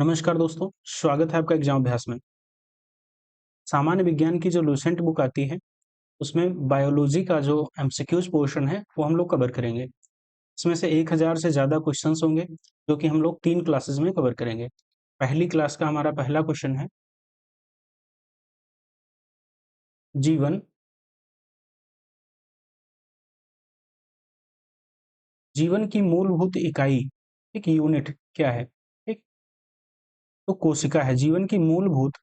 नमस्कार दोस्तों, स्वागत है आपका एग्जाम अभ्यास में। सामान्य विज्ञान की जो लुसेंट बुक आती है, उसमें बायोलॉजी का जो एमसीक्यूज पोर्शन है, वो हम लोग कवर करेंगे। इसमें से 1000 से ज़्यादा क्वेश्चंस होंगे, जो कि हम लोग 3 क्लासेस में कवर करेंगे। पहली क्लास का हमारा पहला क्वेश्चन है, जीवन जीवन की मूलभूत इकाई, एक यूनिट क्या है? ठीक, तो कोशिका है। जीवन की मूलभूत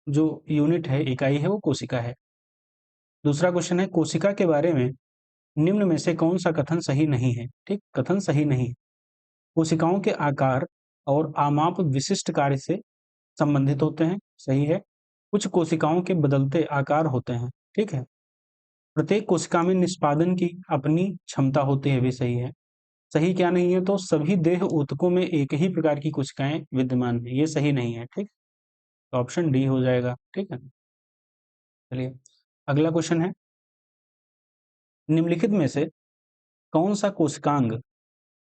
जो यूनिट है, इकाई है, वो कोशिका है। दूसरा क्वेश्चन है, कोशिका के बारे में निम्न में से कौन सा कथन सही नहीं है? ठीक, कथन सही नहीं है। कोशिकाओं के आकार और आमाप विशिष्ट कार्य से संबंधित होते हैं, सही है। कुछ कोशिकाओं के बदलते आकार होते हैं, ठीक है। प्रत्येक कोशिका में निष्पादन की अपनी क्षमता होती है, भी सही है। सही क्या नहीं है? तो सभी देह ऊतकों में एक ही प्रकार की कोशिकाएं विद्यमान है, ये सही नहीं है, ठीक। तो ऑप्शन डी हो जाएगा, ठीक है। चलिए, अगला क्वेश्चन है, निम्नलिखित में से कौन सा कोशिकांग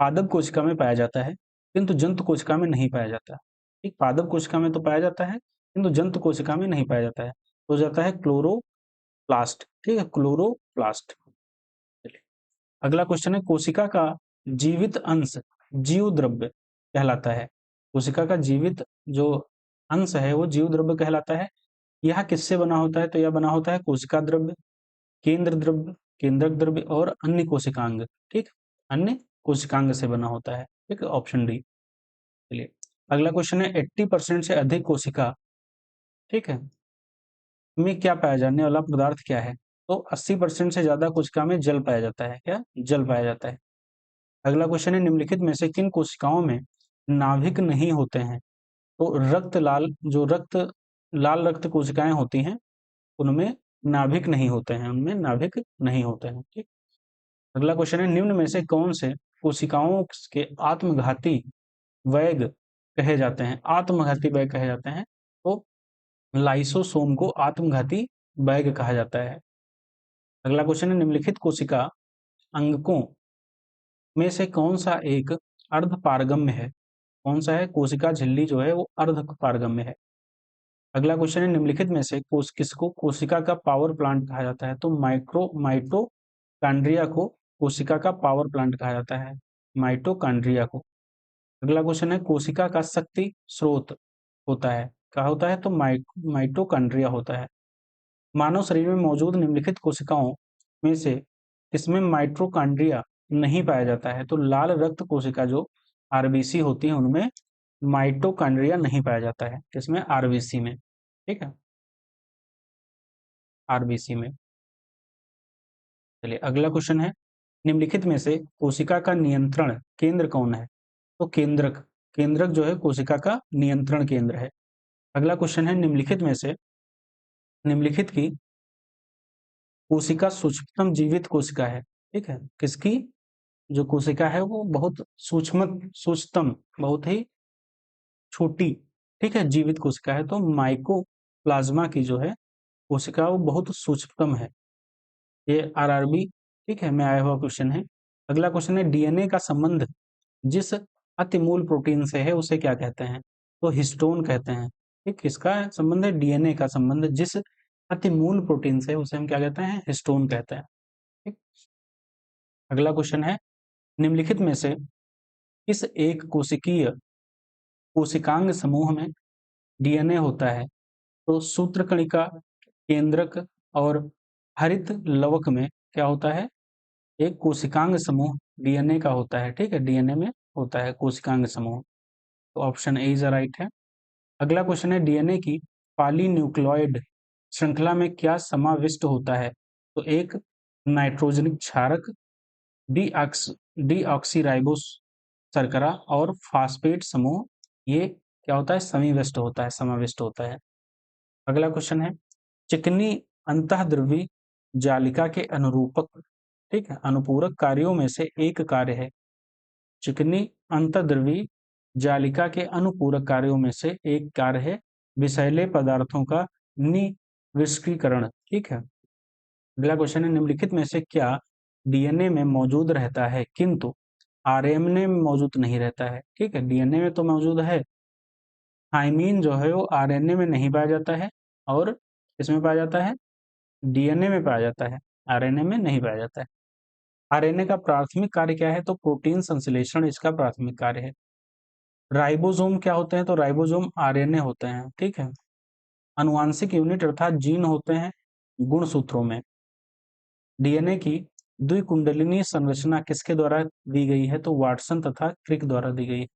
पादप कोशिका में पाया जाता है किंतु जंतु कोशिका में नहीं पाया जाता? ठीक, पादप कोशिका में तो पाया जाता है किंतु जंतु कोशिका में नहीं पाया जाता है। तो हो जाता है क्लोरोप्लास्ट, ठीक है, क्लोरोप्लास्ट। चलिए, अगला क्वेश्चन है, कोशिका का जीवित अंश जीव द्रव्य कहलाता है। कोशिका का जीवित जो अंश है वो जीव द्रव्य कहलाता है। यह किससे बना होता है? तो यह बना होता है कोशिका द्रव्य, केंद्र द्रव्य, केंद्रक द्रव्य और अन्य कोशिकांग, ठीक, अन्य कोशिकांग से बना होता है, ठीक है, ऑप्शन डी। चलिए, अगला क्वेश्चन है, 80% से अधिक कोशिका, ठीक है, में क्या पाया जाने वाला पदार्थ क्या है? तो 80% से ज्यादा कोशिका में जल पाया जाता है। क्या? जल पाया जाता है। अगला क्वेश्चन है, निम्नलिखित में से किन कोशिकाओं में नाभिक नहीं होते हैं? तो रक्त लाल रक्त कोशिकाएं होती हैं, उनमें नाभिक नहीं होते हैं, उनमें नाभिक नहीं होते हैं, ठीक। अगला क्वेश्चन है, निम्न में से कौन से कोशिकाओं के आत्मघाती वैग कहे जाते हैं? आत्मघाती वैग कहे जाते हैं, तो लाइसोसोम को आत्मघाती वैग कहा जाता है। अगला क्वेश्चन है, निम्नलिखित कोशिका अंगकों में से कौन सा एक अर्ध पारगम्य है? कौन सा है? कोशिका झिल्ली जो है वो अर्ध पारगम्य है। अगला क्वेश्चन है, निम्नलिखित में से किसको कोशिका का पावर प्लांट कहा जाता है? तो माइटोकांड्रिया को कोशिका का पावर प्लांट कहा जाता है, माइटोकांड्रिया को। अगला क्वेश्चन है, कोशिका का शक्ति स्रोत होता है, क्या होता है? तो माइटोकांड्रिया होता है। मानव शरीर में मौजूद निम्नलिखित कोशिकाओं में से किसमें माइटोकांड्रिया नहीं पाया जाता है? तो लाल रक्त कोशिका जो आरबीसी होती है, उनमें माइटोकांड्रिया नहीं पाया जाता है। किसमें? आरबीसी में, ठीक है, आरबीसी में। चलिए, अगला क्वेश्चन है, निम्नलिखित में से कोशिका का नियंत्रण केंद्र कौन है? तो केंद्रक, केंद्रक जो है कोशिका का नियंत्रण केंद्र है। अगला क्वेश्चन है, निम्नलिखित की कोशिका सूक्ष्मतम जीवित कोशिका है, ठीक है। किसकी जो कोशिका है वो बहुत सूक्ष्मतम, बहुत ही छोटी, ठीक है, जीवित कोशिका है। तो माइकोप्लाज्मा की जो है कोशिका वो बहुत सूक्ष्मतम है। ये आरआरबी, ठीक है, में आया हुआ क्वेश्चन है। अगला क्वेश्चन है, डीएनए का संबंध जिस अतिमूल प्रोटीन से है उसे क्या कहते हैं? तो हिस्टोन कहते हैं, ठीक। किसका संबंध है? डीएनए का संबंध जिस अतिमूल प्रोटीन से, उसे हम क्या कहते हैं? हिस्टोन कहते हैं, ठीक। अगला क्वेश्चन है, निम्नलिखित में से किस एक कोशिकीय कोशिकांग समूह में डीएनए होता है? तो सूत्रकणिका, केंद्रक और हरित लवक में क्या होता है? एक कोशिकांग समूह डीएनए का होता है, ठीक है, डीएनए में होता है कोशिकांग समूह। तो ऑप्शन ए इज राइट है। अगला क्वेश्चन है, डीएनए की पॉलीन्यूक्लियोइड श्रृंखला में क्या समाविष्ट होता है? तो एक नाइट्रोजनिक क्षारक, डीऑक्सीराइबोस शर्करा और फास्फेट समूह, ये क्या होता है? समिविष्ट होता है, समाविष्ट होता है। अगला क्वेश्चन है, चिकनी अंतःद्रवी जालिका के अनुरूपक, ठीक है, अनुपूरक कार्यों में से एक कार्य है। चिकनी अंतःद्रवी जालिका के अनुपूरक कार्यों में से एक कार्य है विषैले पदार्थों का निष्क्रियकरण, ठीक है। अगला क्वेश्चन है, निम्नलिखित में से क्या डीएनए में मौजूद रहता है किंतु आरएनए में मौजूद नहीं रहता है? ठीक है, डीएनए में तो मौजूद है, थायमीन जो है वो आरएनए में नहीं पाया जाता है और किसमें पाया जाता है? डीएनए में पाया जाता है, आरएनए में नहीं पाया जाता है। आरएनए का प्राथमिक कार्य क्या है? तो प्रोटीन संश्लेषण इसका प्राथमिक कार्य है। राइबोसोम क्या होते हैं? तो राइबोसोम आरएनए होते हैं, ठीक है। आनुवांशिक यूनिट अर्थात जीन होते हैं गुणसूत्रों में। डीएनए की द्विकुंडलिनी संरचना किसके द्वारा दी गई है? तो वाटसन तथा क्रिक द्वारा दी गई है।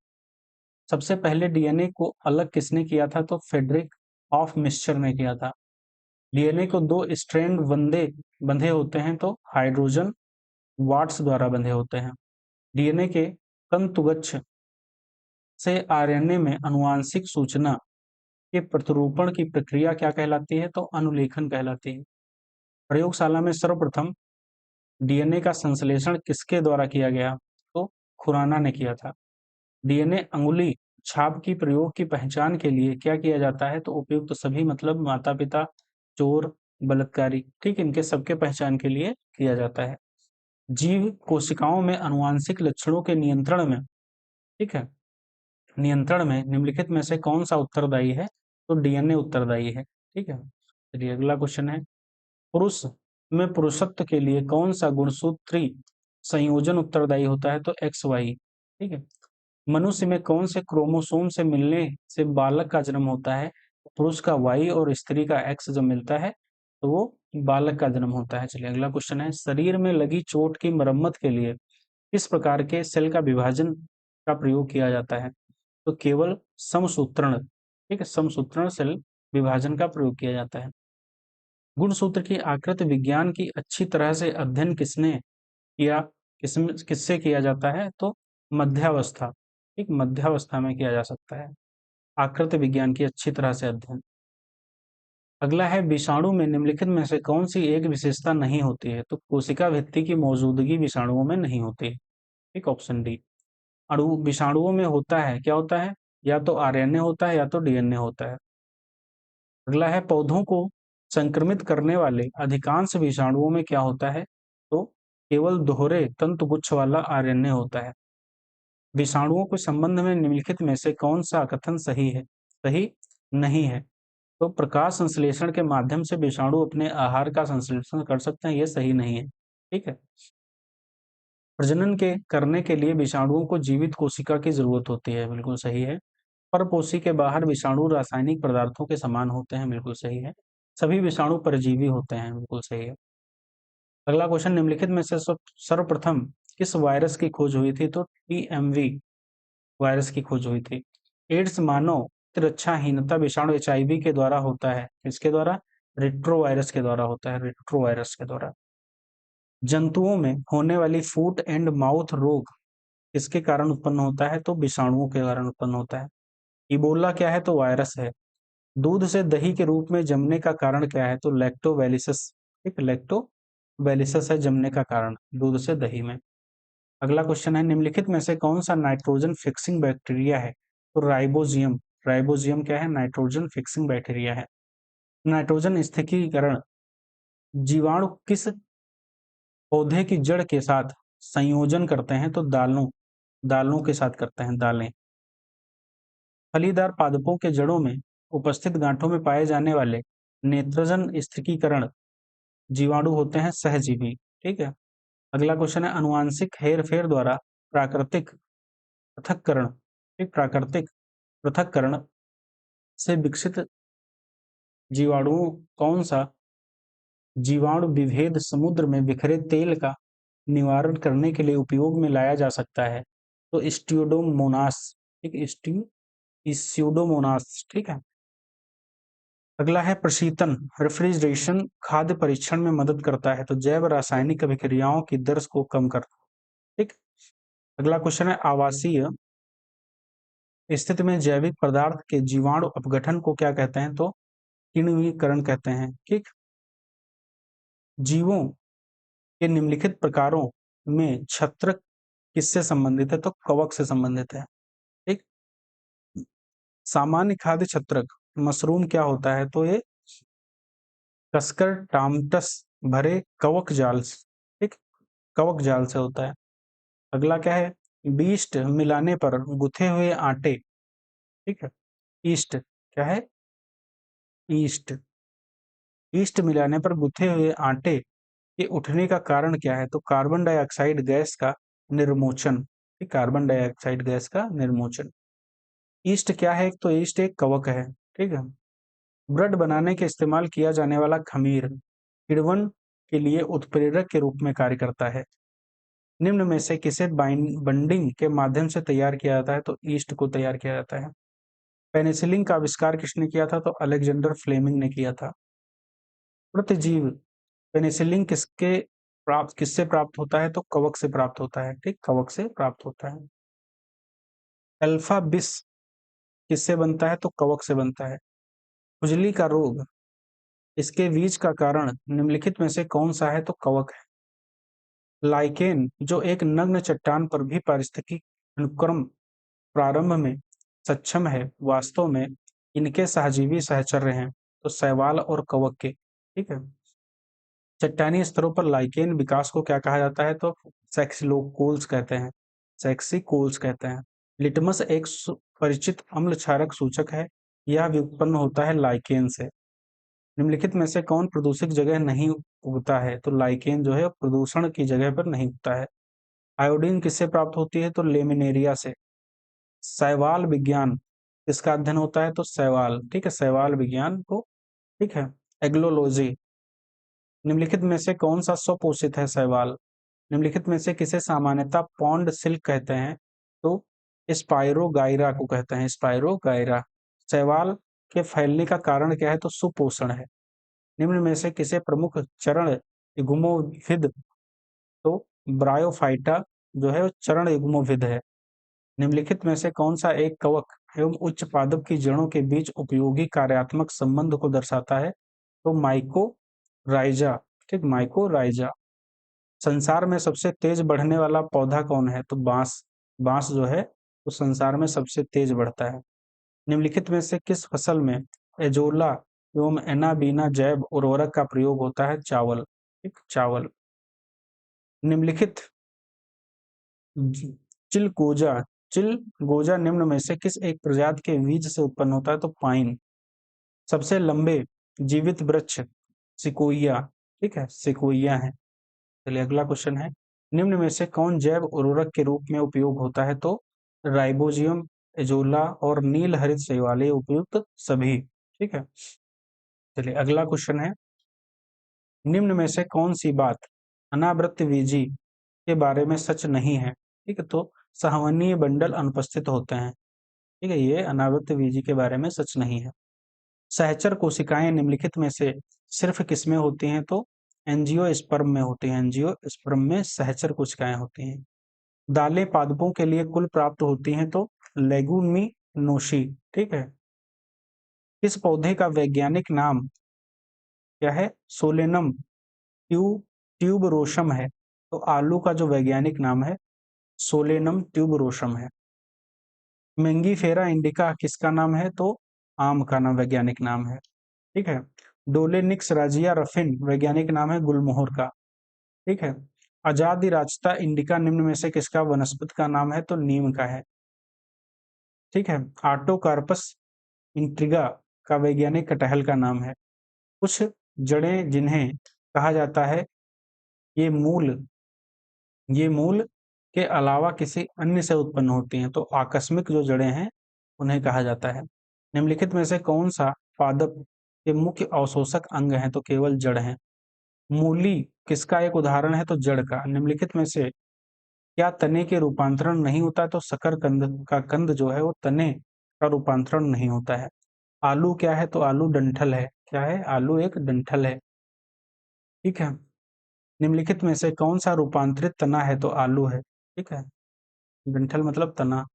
सबसे पहले डीएनए को अलग किसने किया था? तो फ्रेडरिक ऑफ मिस्चर ने किया था। डीएनए को दो स्ट्रैंड बंधे होते हैं तो हाइड्रोजन वाट्स द्वारा बंधे होते हैं। डीएनए के तंतुगच्छ से आरएनए में आनुवांशिक सूचना के प्रतिरूपण की प्रक्रिया क्या कहलाती है? तो अनुलेखन कहलाती है। प्रयोगशाला में सर्वप्रथम डीएनए का संश्लेषण किसके द्वारा किया गया? तो खुराना ने किया था। डीएनए अंगुली छाप की प्रयोग की पहचान के लिए क्या किया जाता है? तो उपयुक्त सभी मतलब माता-पिता, चोर, बलात्कारी, ठीक, इनके सबके पहचान के लिए किया जाता है। जीव कोशिकाओं में आनुवांशिक लक्षणों के नियंत्रण में, ठीक है, नियंत्रण में निम्नलिखित में से कौन सा उत्तरदायी है? तो डीएनए उत्तरदायी है, ठीक है। चलिए अगला क्वेश्चन है, पुरुष में पुरुषत्व के लिए कौन सा गुणसूत्री संयोजन उत्तरदायी होता है? तो एक्स वाई, ठीक है। मनुष्य में कौन से क्रोमोसोम से मिलने से बालक का जन्म होता है? पुरुष का वाई और स्त्री का एक्स जब मिलता है तो वो बालक का जन्म होता है। चलिए अगला क्वेश्चन है, शरीर में लगी चोट की मरम्मत के लिए किस प्रकार के सेल का विभाजन का प्रयोग किया जाता है? तो केवल समसूत्रण, ठीक है, समसूत्रण सेल विभाजन का प्रयोग किया जाता है। गुणसूत्र की आकृति विज्ञान की अच्छी तरह से अध्ययन किसने किया? किससे किया जाता है? तो मध्यावस्था, ठीक, मध्यावस्था में किया जा सकता है आकृति विज्ञान की अच्छी तरह से अध्ययन। अगला है, विषाणु में निम्नलिखित में से कौन सी एक विशेषता नहीं होती है? तो कोशिका भित्ति की मौजूदगी विषाणुओं में नहीं होती, ठीक, ऑप्शन डी। अणु विषाणुओं में होता है, क्या होता है? या तो आरएनए होता है या तो डीएनए होता है। अगला है, पौधों को संक्रमित करने वाले अधिकांश विषाणुओं में क्या होता है? तो केवल दोहरे तंतुगुच्छ वाला आरएनए होता है। विषाणुओं के संबंध में निम्नलिखित में से कौन सा कथन सही है? सही नहीं है। तो प्रकाश संश्लेषण के माध्यम से विषाणु अपने आहार का संश्लेषण कर सकते हैं, ये सही नहीं है, ठीक है। प्रजनन के करने के लिए विषाणुओं को जीवित कोशिका की जरूरत होती है, बिल्कुल सही है। परपोषी के बाहर विषाणु रासायनिक पदार्थों के समान होते हैं, बिल्कुल सही है। सभी विषाणु परजीवी होते हैं, बिल्कुल सही है। अगला क्वेश्चन, निम्नलिखित में से सर्वप्रथम किस वायरस की खोज हुई थी? तो टीएमवी वायरस की खोज हुई थी। एड्स मानव प्रतिरक्षाहीनता विषाणु एचआईवी के द्वारा होता है, किसके द्वारा? रेट्रोवायरस के द्वारा होता है, रेट्रोवायरस के द्वारा। जंतुओं में होने वाली फूट एंड माउथ रोग किसके कारण उत्पन्न होता है? तो विषाणुओं के कारण उत्पन्न होता है। इबोला क्या है? तो वायरस है। दूध से दही के रूप में जमने का कारण क्या है? तो लैक्टोबैलिसिस, ठीक, लैक्टोबैलिसिस है जमने का कारण दूध से दही में। अगला क्वेश्चन है, निम्नलिखित में से कौन सा नाइट्रोजन फिक्सिंग बैक्टीरिया है? तो राइबोजियम, राइबोजियम क्या है? नाइट्रोजन फिक्सिंग बैक्टीरिया है। नाइट्रोजन स्थिरीकरण जीवाणु किस पौधे की जड़ के साथ संयोजन करते हैं? तो दालों के साथ करते हैं, दालें। फलीदार पादपों के जड़ों में उपस्थित गांठों में पाए जाने वाले नेत्रजन स्थिरीकरण जीवाणु होते हैं सहजीवी, ठीक है। अगला क्वेश्चन है, अनुवांशिक हेरफेर द्वारा प्राकृतिक पृथक्करण, एक प्राकृतिक पृथक्करण से विकसित जीवाणु कौन सा जीवाणु विभेद समुद्र में बिखरे तेल का निवारण करने के लिए उपयोग में लाया जा सकता है? तो स्ट्यूडोमोनास, ठीक, स्यूडोमोनास, ठीक है। अगला है, प्रशीतन रेफ्रिजरेशन खाद्य परीक्षण में मदद करता है, तो जैव रासायनिक अभिक्रियाओं की दर को कम करता है, ठीक। अगला क्वेश्चन है, आवासीय स्थिति में जैविक पदार्थ के जीवाणु अपघटन को क्या कहते हैं? तो किण्वीकरण कहते हैं, ठीक। जीवों के निम्नलिखित प्रकारों में छत्रक किससे संबंधित है? तो कवक से संबंधित है, ठीक। सामान्य खाद्य छत्रक मशरूम क्या होता है? तो ये कसकर टामटस भरे कवक जाल, ठीक, कवक जाल से होता है। अगला क्या है, बीस्ट मिलाने पर गुथे हुए आटे, ठीक है, ईस्ट क्या है? ईस्ट। ईस्ट मिलाने पर गुथे हुए आटे के उठने का कारण क्या है? तो कार्बन डाइऑक्साइड गैस का निर्मोचन। ठीक, कार्बन डाइऑक्साइड गैस का निर्मोचन। ईस्ट क्या है? एक तो ईस्ट एक कवक है। ठीक है। ब्रेड बनाने के इस्तेमाल किया जाने वाला खमीर किण्वन के लिए उत्प्रेरक के रूप में कार्य करता है। निम्न में से किसे बंडिंग के माध्यम से तैयार किया जाता है? तो ईस्ट को तैयार किया जाता है। पेनिसिलिन का आविष्कार किसने किया था? तो अलेक्जेंडर फ्लेमिंग ने किया था। प्रतिजीव पेनिसिलिन किससे प्राप्त होता है? तो कवक से प्राप्त होता है। ठीक, कवक से प्राप्त होता है। अल्फा बिस किससे बनता है? तो कवक से बनता है। खुजली का रोग, इसके बीज का कारण निम्नलिखित में से कौन सा है? तो कवक है। लाइकेन जो एक नग्न चट्टान पर भी पारिस्थितिक अनुक्रम प्रारंभ में सक्षम है, वास्तव में इनके सहजीवी सहचर्य हैं। तो शैवाल और कवक के। ठीक है। चट्टानी स्तरों पर लाइकेन विकास को क्या कहा जाता है? तो सेक्सिलोकोल्स कहते हैं। सेक्सिकोल्स कहते हैं। लिटमस एक परिचित अम्ल क्षारक सूचक है। यह व्युत्पन्न होता है लाइकेन से। निम्नलिखित में से कौन प्रदूषित जगह नहीं उगता है? तो लाइकेन जो है प्रदूषण की जगह पर नहीं उगता है। आयोडीन किससे प्राप्त होती है? तो लेमिनेरिया से। शैवाल विज्ञान किसका अध्ययन होता है? तो शैवाल। ठीक है, शैवाल विज्ञान को। ठीक है। एग्लोलॉजी, निम्नलिखित में से कौन सा स्वपोषित है? शैवाल। निम्नलिखित में से किसे सामान्यतः पॉन्ड सिल्क कहते हैं? तो स्पाइरोगाइरा को कहते हैं। स्पाइरोगाइरा। शैवाल के फैलने का कारण क्या है? तो सुपोषण है। निम्न में से किसे प्रमुख चरण युग्मोविद? तो ब्रायोफाइटा जो है वो चरण युग्मोविद है। निम्नलिखित में से कौन सा एक कवक एवं उच्च पादप की जड़ों के बीच उपयोगी कार्यात्मक संबंध को दर्शाता है? तो माइकोराइजा। ठीक, माइकोराइजा। संसार में सबसे तेज बढ़ने वाला पौधा कौन है? तो बांस। बांस जो है वो संसार में सबसे तेज बढ़ता है। निम्नलिखित में से किस फसल में एजोला एवं एनाबीना जैव उर्वरक का प्रयोग होता है? चावल। ठीक, चावल। निम्नलिखित चिलगोजा चिलगोजा निम्न में से किस एक प्रजाति के बीज से उत्पन्न होता है? तो पाइन। सबसे लंबे जीवित वृक्ष सिकोइया। ठीक है, सिकोइया है। चलिए अगला क्वेश्चन है, निम्न में से कौन जैव उर्वरक के रूप में उपयोग होता है? तो राइबोजियम, एजोला और नील हरित शैवालें उपयुक्त सभी। ठीक है। चलिए अगला क्वेश्चन है, निम्न में से कौन सी बात अनावृतबीजी के बारे में सच नहीं है? ठीक है, तो सहवनीय बंडल अनुपस्थित होते हैं। ठीक है, ये अनावृतबीजी के बारे में सच नहीं है। सहचर कोशिकाएं निम्नलिखित में से सिर्फ किसमें होती हैं? तो एंजियोस्पर्म में होती हैं। एंजियोस्पर्म में सहचर कोशिकाएं होती हैं। दालें पादपों के लिए कुल प्राप्त होती हैं? तो लेगुमिनोसी। ठीक है। इस पौधे का वैज्ञानिक नाम क्या है? सोलेनम ट्यूबरोसम है। तो आलू का जो वैज्ञानिक नाम है सोलेनम ट्यूबरोसम है। मेंगीफेरा इंडिका किसका नाम है? तो आम का नाम, वैज्ञानिक नाम है। ठीक है। डोलेनिक्स राजिया रफिन वैज्ञानिक नाम है गुलमोहर का। ठीक है। अजादिराच्ता इंडिका निम्न में से किसका वनस्पति का नाम है? तो नीम का है। ठीक है। आर्टोकार्पस इंट्रिगा का वैज्ञानिक कटहल का नाम है। कुछ जड़ें जिन्हें कहा जाता है ये मूल के अलावा किसी अन्य से उत्पन्न होती हैं, तो आकस्मिक जो जड़ें हैं उन्हें कहा जाता है। निम्नलिखित में से कौन सा पादप के मुख्य अवशोषक अंग हैं? तो केवल जड़ हैं। मूली किसका एक उदाहरण है? तो जड़ का। निम्नलिखित में से क्या तने के रूपांतरण नहीं होता है? तो शकरकंद का कंद जो है वो तने का रूपांतरण नहीं होता है। आलू क्या है? तो आलू डंठल है। क्या है? आलू एक डंठल है। ठीक है। निम्नलिखित में से कौन सा रूपांतरित तना है? तो आलू है। ठीक है, डंठल मतलब तना।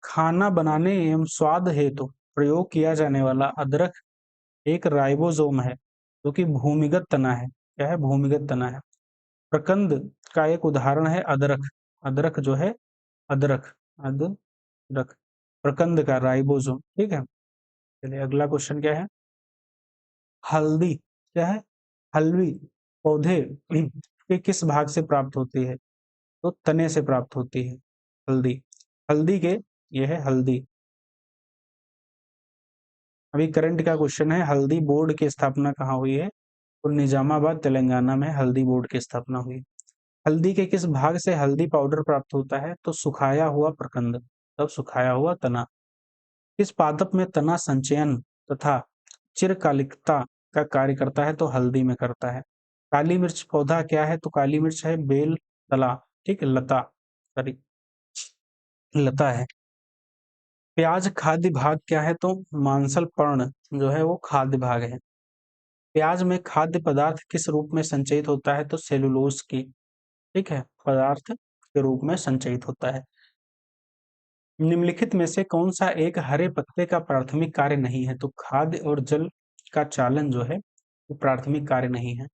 खाना बनाने एवं स्वाद हेतु प्रयोग किया जाने वाला अदरक एक राइबोसोम है जो कि भूमिगत तना है। क्या है? भूमिगत तना है। प्रकंद का एक उदाहरण है अदरक। अदरक जो है अदरक अदरक प्रकंद का राइबोसोम। ठीक है। चलिए अगला क्वेश्चन क्या है, हल्दी क्या है? हल्दी पौधे के किस भाग से प्राप्त होती है? तो तने से प्राप्त होती है हल्दी। हल्दी के ये है हल्दी। अभी करंट का क्वेश्चन है, हल्दी बोर्ड की स्थापना कहाँ हुई है? तो निजामाबाद तेलंगाना में हल्दी बोर्ड की स्थापना हुई। हल्दी के किस भाग से हल्दी पाउडर प्राप्त होता है? तो सुखाया हुआ प्रकंद, तब सुखाया हुआ तना। किस पादप में तना संचयन तथा चिरकालिकता का कार्य करता है? तो हल्दी में करता है। काली मिर्च पौधा क्या है? तो काली मिर्च है बेल तला, ठीक है, लता, सॉरी, लता है। प्याज खाद्य भाग क्या है? तो मांसल पर्ण जो है वो खाद्य भाग है। प्याज में खाद्य पदार्थ किस रूप में संचयित होता है? तो सेलुलोज की, ठीक है, पदार्थ के रूप में संचयित होता है। निम्नलिखित में से कौन सा एक हरे पत्ते का प्राथमिक कार्य नहीं है? तो खाद्य और जल का चालन जो है वो प्राथमिक कार्य नहीं है।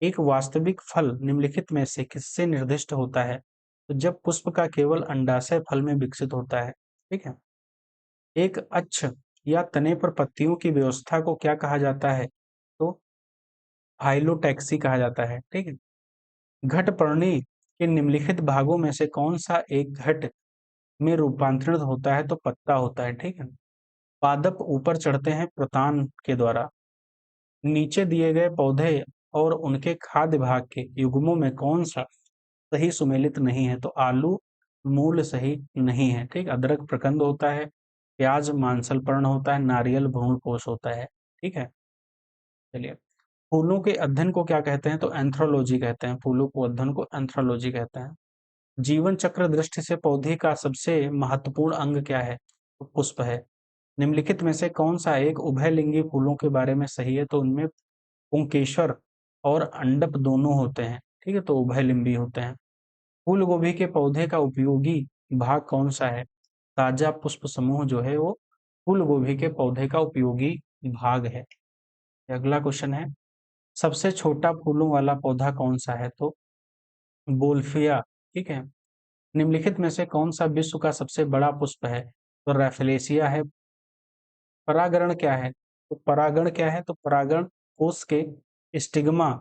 एक वास्तविक फल निम्नलिखित में से किससे निर्दिष्ट होता है? तो जब पुष्प का केवल अंडाशय फल में विकसित होता है, ठीक है। एक अक्ष या तने पर पत्तियों की व्यवस्था को क्या कहा जाता है? तो फाइलोटैक्सी कहा जाता है, ठीक है। घटपर्णी के निम्नलिखित भागों में से कौन सा एक घट में रूपांतरित होता है? तो पत्ता होता है, ठीक है। पादप ऊपर चढ़ते हैं प्रतान के द्वारा। नीचे दिए गए पौधे और उनके खाद्य भाग के युग्मों में कौन सा सही सुमेलित नहीं है? तो आलू मूल सही नहीं है, ठीक। अदरक प्रकंद होता है, प्याज मांसल पर्ण होता है, नारियल भ्रूणपोष होता है, ठीक है। चलिए, फूलों के अध्ययन को क्या कहते हैं? तो एंथ्रोलॉजी कहते हैं। फूलों को अध्ययन को एंथ्रोलॉजी कहते हैं। जीवन चक्र दृष्टि से पौधे का सबसे महत्वपूर्ण अंग क्या है? तो पुष्प है। निम्नलिखित में से कौन सा एक उभयलिंगी फूलों के बारे में सही है? तो उनमें पुंकेसर और अंडप दोनों होते हैं, ठीक है, तो उभयलिंगी होते हैं। फूल गोभी के पौधे का उपयोगी भाग कौन सा है? ताजा पुष्प समूह जो है वो फूल गोभी के पौधे का उपयोगी भाग है। अगला क्वेश्चन है, सबसे छोटा फूलों वाला पौधा कौन सा है? तो बोल्फिया, ठीक है। निम्नलिखित में से कौन सा विश्व का सबसे बड़ा पुष्प है? तो रैफलेशिया है। परागण क्या है? तो परागण क्या है? तो परागण कोश के स्टिग्मा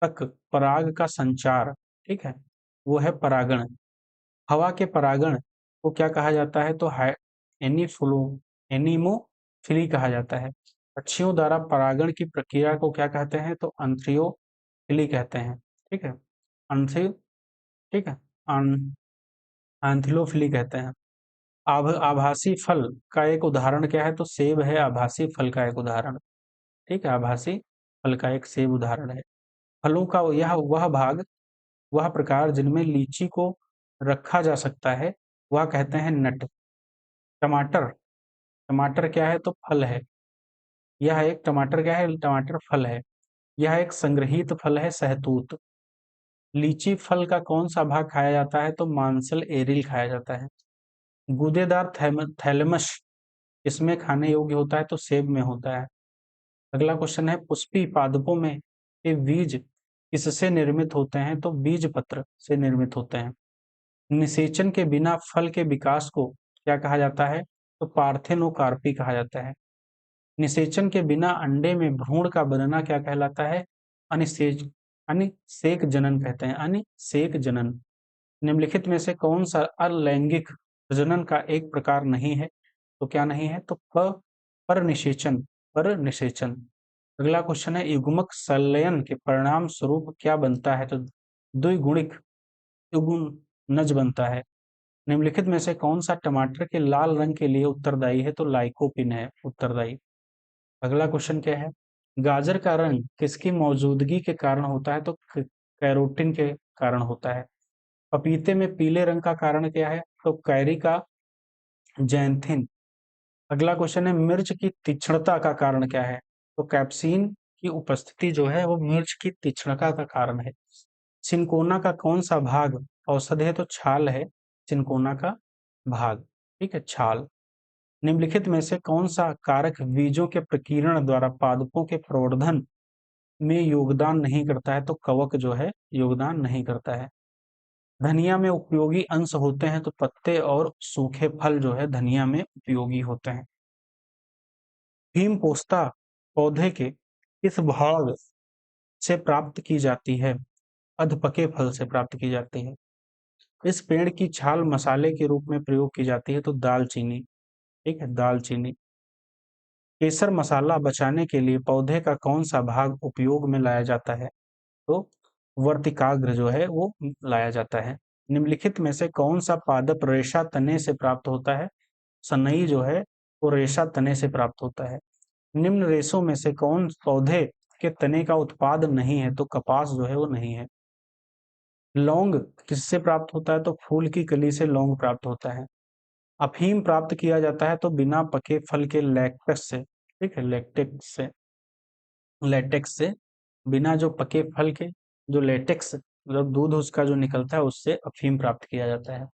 तक पराग का संचार, ठीक है, वो है परागण। हवा के परागण को क्या कहा जाता है? तो एनीफ्लो एनीमोफिली कहा जाता है। पक्षियों द्वारा परागण की प्रक्रिया को क्या कहते हैं? तो अंथ्रियोफिली कहते हैं, ठीक है, अंथ्री, ठीक है, एंथिलोफिली कहते हैं। आभासी फल का एक उदाहरण क्या है? तो सेब है आभासी फल का एक उदाहरण, ठीक है, आभासी फल का एक सेब उदाहरण है। फलों का यह वह भाग, वह प्रकार जिनमें लीची को रखा जा सकता है वह कहते हैं नट। टमाटर, टमाटर क्या है? तो फल है। यह एक टमाटर क्या है? टमाटर फल है। यह एक संग्रहित फल है, सहतूत। लीची फल का कौन सा भाग खाया जाता है? तो मांसल एरिल खाया जाता है। गूदेदार थैलेमस इसमें खाने योग्य होता है? तो सेब में होता है। अगला क्वेश्चन है, पुष्पी पादपों में के बीज किससे निर्मित होते हैं? तो बीज पत्र से निर्मित होते हैं। निषेचन के बिना फल के विकास को क्या कहा जाता है? तो पार्थेनोकार्पी कहा जाता है। निषेचन के बिना अंडे में भ्रूण का बनना क्या कहलाता है? अनिषेक अनिषेक जनन कहते हैं, अनिषेक जनन। निम्नलिखित में से कौन सा अलैंगिक प्रजनन का एक प्रकार नहीं है? तो क्या नहीं है? तो परनिषेचन, परनिषेचन। अगला क्वेश्चन है, युग्मक संलयन के परिणाम स्वरूप क्या बनता है? तो द्विगुणिक युग्मनज बनता है। निम्नलिखित में से कौन सा टमाटर के लाल रंग के लिए उत्तरदायी है? तो लाइकोपिन है उत्तरदायी। अगला क्वेश्चन क्या है, गाजर का रंग किसकी मौजूदगी के कारण होता है? तो कैरोटीन के कारण होता है। पपीते में पीले रंग का कारण क्या है? तो कैरी का जैंथिन। अगला क्वेश्चन है, मिर्च की तीक्ष्णता का कारण क्या है? तो कैप्सीन की उपस्थिति जो है वो मिर्च की तीक्ष्णता का कारण है। चिनकोना का कौन सा भाग औषधि है? तो छाल है चिनकोना का भाग, ठीक है, छाल। निम्नलिखित में से कौन सा कारक बीजों के प्रकीर्णन द्वारा पादपों के प्रवर्धन में योगदान नहीं करता है? तो कवक जो है योगदान नहीं करता है। धनिया में उपयोगी अंश होते हैं? तो पत्ते और सूखे फल जो है धनिया में उपयोगी होते हैं। हिम पोस्ता पौधे के किस भाग से प्राप्त की जाती है? अधपके फल से प्राप्त की जाती है। इस पेड़ की छाल मसाले के रूप में प्रयोग की जाती है? तो दालचीनी, ठीक है, दालचीनी। केसर मसाला बचाने के लिए पौधे का कौन सा भाग उपयोग में लाया जाता है? तो वर्तिकाग्र जो है वो लाया जाता है। निम्नलिखित में से कौन सा पादप रेशा तने से प्राप्त होता है? सनई जो है वो रेशा तने से प्राप्त होता है। निम्न रेशों में से कौन पौधे के तने का उत्पाद नहीं है? तो कपास जो है वो नहीं है। लौंग किससे प्राप्त होता है? तो फूल की कली से लौंग प्राप्त होता है। अफीम प्राप्त किया जाता है तो बिना पके फल के लैक्टस से, ठीक है, लेटेक्स से, बिना जो पके फल के जो लेटेक्स मतलब दूध उसका जो निकलता है उससे अफीम प्राप्त किया जाता है।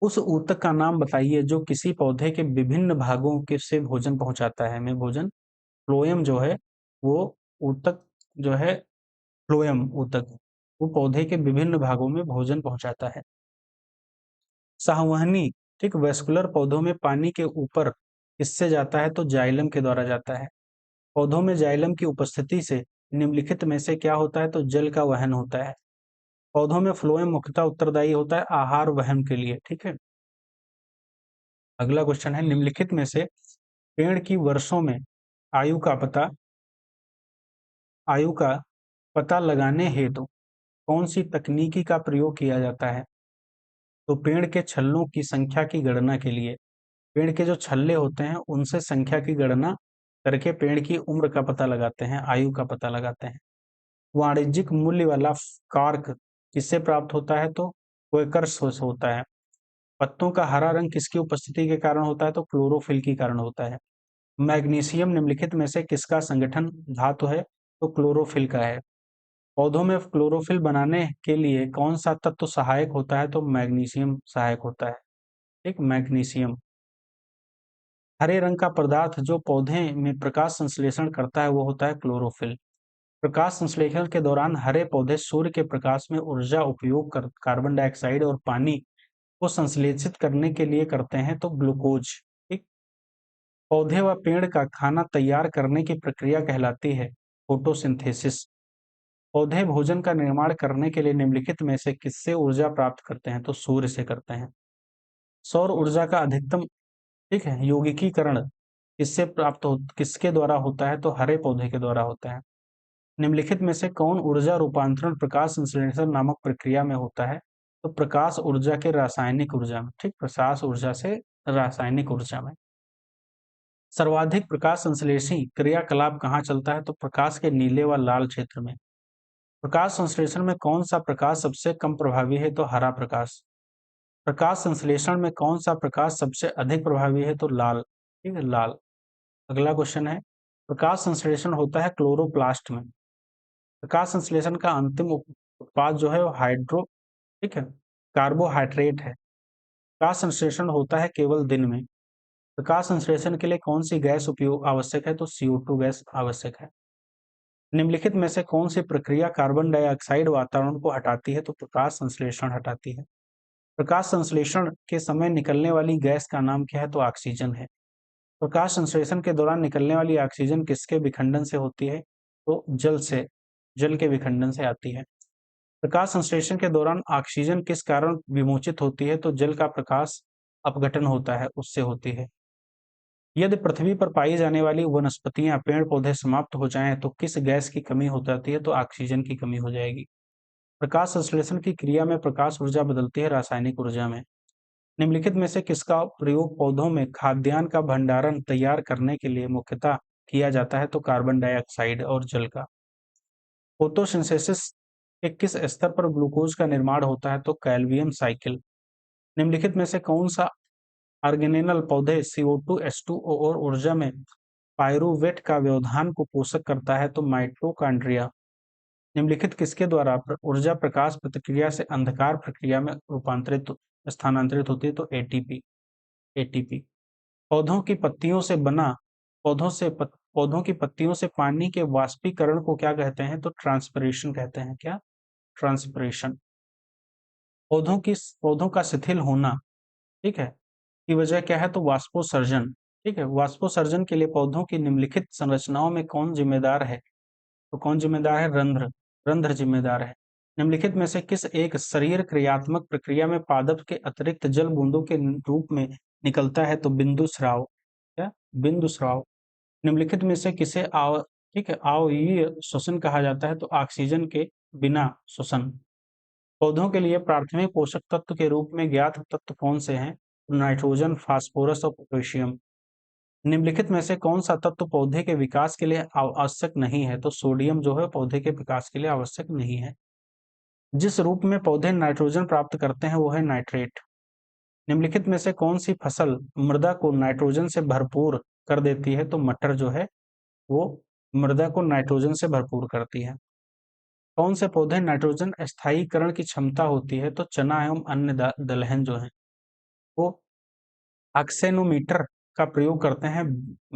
उस ऊतक का नाम बताइए जो किसी पौधे के विभिन्न भागों के से भोजन पहुंचाता है। में भोजन, फ्लोएम जो है वो ऊतक जो है, फ्लोएम ऊतक वो पौधे के विभिन्न भागों में भोजन पहुंचाता है। संवहनी, ठीक, वेस्कुलर पौधों में पानी के ऊपर किससे जाता है? तो जाइलम के द्वारा जाता है। पौधों में जाइलम की उपस्थिति से निम्नलिखित में से क्या होता है? तो जल का वहन होता है। पौधों में फ्लोएम मुख्यतः उत्तरदायी होता है आहार वहन के लिए, ठीक है। अगला क्वेश्चन है, निम्नलिखित में से पेड़ की वर्षों में आयु का पता आयु का पता लगाने हेतु कौन सी तकनीकी का प्रयोग किया जाता है? तो पेड़ के छल्लों की संख्या की गणना के लिए पेड़ के जो छल्ले होते हैं उनसे संख्या की गणना करके पेड़ की उम्र का पता लगाते हैं, आयु का पता लगाते हैं। वाणिज्यिक मूल्य वाला कार्क किससे प्राप्त होता है? तो क्वेकर्स से होता है। पत्तों का हरा रंग किसकी उपस्थिति के कारण होता है? तो क्लोरोफिल के कारण होता है। मैग्नीशियम निम्नलिखित में से किसका संगठन धातु है? तो क्लोरोफिल का है। पौधों में क्लोरोफिल बनाने के लिए कौन सा तत्व सहायक होता है? तो मैग्नीशियम सहायक होता है, ठीक, मैग्नीशियम। हरे रंग का पदार्थ जो पौधे में प्रकाश संश्लेषण करता है वो होता है क्लोरोफिल। प्रकाश संश्लेषण के दौरान हरे पौधे सूर्य के प्रकाश में ऊर्जा उपयोग कर कार्बन डाइऑक्साइड और पानी को संश्लेषित करने के लिए करते हैं, तो ग्लूकोज, ठीक। पौधे व पेड़ का खाना तैयार करने की प्रक्रिया कहलाती है फोटोसिंथेसिस। पौधे भोजन का निर्माण करने के लिए निम्नलिखित में से किससे ऊर्जा प्राप्त करते हैं? तो सूर्य से करते हैं। सौर ऊर्जा का अधिकतम, ठीक है, यौगिकीकरण किसके द्वारा होता है? तो हरे पौधे के द्वारा होता है। निम्नलिखित में से कौन ऊर्जा रूपांतरण प्रकाश संश्लेषण नामक प्रक्रिया में होता है? तो प्रकाश ऊर्जा के रासायनिक ऊर्जा में, ठीक, प्रकाश ऊर्जा से रासायनिक ऊर्जा में। सर्वाधिक प्रकाश संश्लेषी क्रियाकलाप कहाँ चलता है? तो प्रकाश के नीले व लाल क्षेत्र में। प्रकाश संश्लेषण में कौन सा प्रकाश सबसे कम प्रभावी है? तो हरा प्रकाश। प्रकाश संश्लेषण में कौन सा प्रकाश सबसे अधिक प्रभावी है? तो लाल, ठीक है, लाल। अगला क्वेश्चन है, प्रकाश संश्लेषण होता है क्लोरोप्लास्ट में। प्रकाश संश्लेषण का अंतिम उत्पाद जो है वो ठीक है, कार्बोहाइड्रेट है। प्रकाश संश्लेषण होता है केवल दिन में। प्रकाश संश्लेषण के लिए कौन सी गैस उपयोग आवश्यक है? तो CO2 गैस आवश्यक है। निम्नलिखित में से कौन सी प्रक्रिया कार्बन डाइऑक्साइड वातावरण को हटाती है? तो प्रकाश संश्लेषण हटाती है। प्रकाश संश्लेषण के समय निकलने वाली गैस का नाम क्या है? तो ऑक्सीजन है। प्रकाश संश्लेषण के दौरान निकलने वाली ऑक्सीजन किसके विखंडन से होती है? तो जल के विखंडन से आती है। प्रकाश संश्लेषण के दौरान ऑक्सीजन किस कारण विमोचित होती है? तो जल का प्रकाश अपघटन होता है, उससे होती है। यदि पृथ्वी पर पाई जाने वाली वनस्पतियां, पेड़ पौधे समाप्त हो जाएं तो किस गैस की कमी हो जाती है? तो ऑक्सीजन की कमी हो जाएगी। प्रकाश संश्लेषण की क्रिया में प्रकाश ऊर्जा बदलती है रासायनिक ऊर्जा में। निम्नलिखित में से किसका प्रयोग पौधों में खाद्यान्न का भंडारण तैयार करने के लिए मुख्यतः किया जाता है? तो कार्बन डाइऑक्साइड और जल का। फोटोसिंथेसिस के किस स्तर पर ग्लूकोज का निर्माण होता है? तो कैल्वियम साइकिल। निम्नलिखित में से कौन सा ऑर्गेनेल पौधे CO2 H2O और ऊर्जा में पायरूवेट का व्यवधान को पोषक करता है? तो माइटोकॉन्ड्रिया। निम्नलिखित किसके द्वारा ऊर्जा प्रकाश प्रतिक्रिया से अंधकार प्रक्रिया में स्थानांतरित होती है? तो एटीपी। पौधों की पत्तियों से बना पौधों की पत्तियों से पानी के वाष्पीकरण को क्या कहते हैं? तो ट्रांसपिरेशन कहते हैं। क्या? ट्रांसपिरेशन। पौधों का शिथिल होना, ठीक है, की वजह क्या है? तो वाष्पोसर्जन, ठीक है। वाष्पोसर्जन के लिए पौधों की निम्नलिखित संरचनाओं में कौन जिम्मेदार है? तो कौन जिम्मेदार है? रंध्र जिम्मेदार है। निम्नलिखित में से किस एक शरीर क्रियात्मक प्रक्रिया में पादप के अतिरिक्त जल बूंदों के रूप में निकलता है? तो बिंदु स्राव। क्या? बिंदु स्राव। निम्नलिखित में से किसे ठीक है अव्ययीय श्वसन कहा जाता है? तो ऑक्सीजन के बिना श्वसन। पौधों के लिए प्राथमिक पोषक तत्व के रूप में ज्ञात तत्व कौन से हैं? नाइट्रोजन, फास्फोरस और पोटेशियम। निम्नलिखित में से कौन सा तत्व पौधे के विकास के लिए आवश्यक नहीं है? तो सोडियम जो है पौधे के विकास के लिए आवश्यक नहीं है। जिस रूप में पौधे नाइट्रोजन प्राप्त करते हैं वो है नाइट्रेट। निम्नलिखित में से कौन सी फसल मृदा को नाइट्रोजन से भरपूर कर देती है? तो मटर जो है वो मृदा को नाइट्रोजन से भरपूर करती है। कौन से पौधे नाइट्रोजन स्थायीकरण की क्षमता होती है? तो चना एवं अन्य दलहन जो है वो एक्सेनोमीटर का प्रयोग करते हैं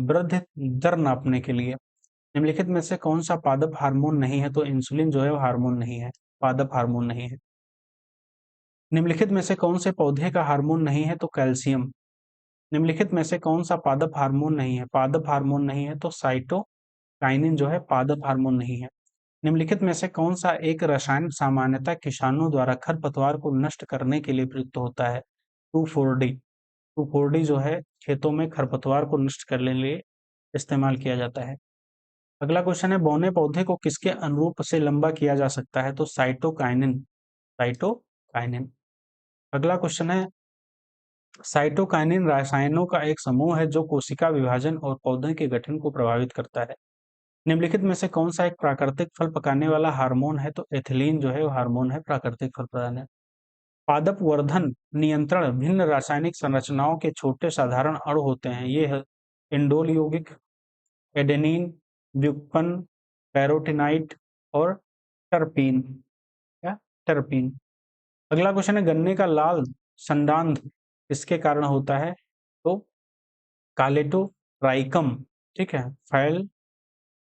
वृद्धि दर नापने के लिए। निम्नलिखित में से कौन सा पादप हार्मोन नहीं है? तो इंसुलिन जो है वो हार्मोन नहीं है, पादप हार्मोन नहीं है। निम्नलिखित में से कौन से पौधे का हार्मोन नहीं है? तो कैल्शियम। निम्नलिखित में से कौन सा पादप हार्मोन नहीं है? पादप हार्मोन नहीं है तो साइटोकाइनिन जो है पादप हार्मोन नहीं है। निम्नलिखित में से कौन सा एक रसायन सामान्यतः किसानों द्वारा खरपतवार को नष्ट करने के लिए प्रयुक्त होता है? 2,4-D। 2,4-D जो है खेतों में खरपतवार को नष्ट करने के लिए इस्तेमाल किया जाता है। अगला क्वेश्चन है बौने पौधे को किसके अनुरूप से लंबा किया जा सकता है? तो साइटोकाइनिन। साइटोकाइनिन। अगला क्वेश्चन है साइटोकाइनिन रसायनों का एक समूह है जो कोशिका विभाजन और पौधे के गठन को प्रभावित करता है। निम्नलिखित में से कौन सा एक प्राकृतिक फल पकाने वाला हार्मोन है? तो एथिलीन जो है वो हार्मोन है प्राकृतिक फल पकाने। पादप वर्धन नियंत्रण भिन्न रासायनिक संरचनाओं के छोटे साधारण अणु होते हैं। ये है इंडोल यौगिक, एडेनिन, व्युत्पन्न, कैरोटीनाइड और टर्पीन। क्या? टर्पीन। अगला क्वेश्चन है गन्ने का लाल संडांध किसके कारण होता है? तो कालेटोराइकम, ठीक है, फैल